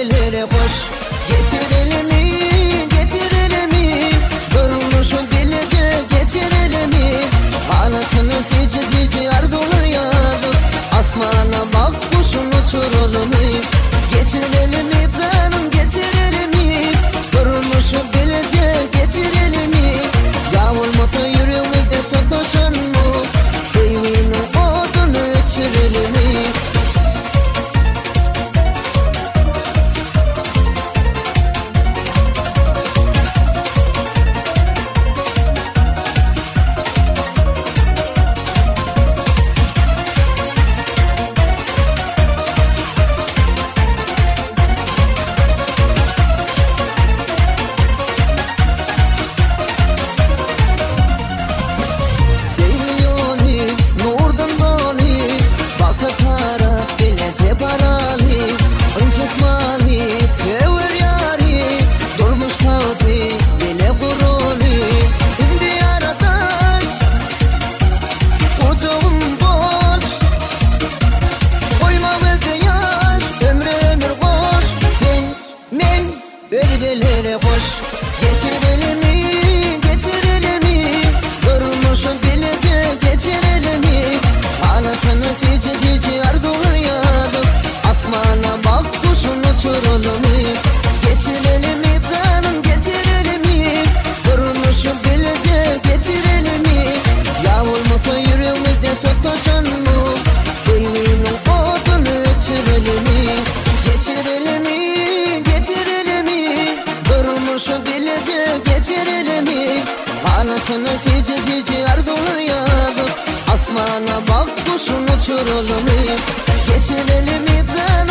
bedelere hoş. Getirelim mi, getirelim mi? Durmuşu bilece getirelim mi? Anasını fici fici ardılır yadır. Asmana bak kuşun uçurulur mu? Getirelim mi canım, getirelim mi? Durmuşu bilece getirelim mi? Yağmurmasa yüreğimizde tutuşun mu? Sevginin odunu içirelim mi? Bedelere hoş. Getirelim mi, getirelim mi? Durmuşum bilece getirelim mi? Anasını fici fici ardılır yadır. Asmana bak kuşun uçurulur mu? Getirelim mi canım, getirelim mi? Durmuşum bilece getirelim mi? Yağmurmasa yüreğimizde tutuşun mu? Sevginin odunu içirelim mi? Getirelim mi, getirelim mi? Durmuşu bilece getirelim mi? Anasını fici fici ardılır yadır. Asmana bak kuşun uçurulur mu? Getirelim mi canım?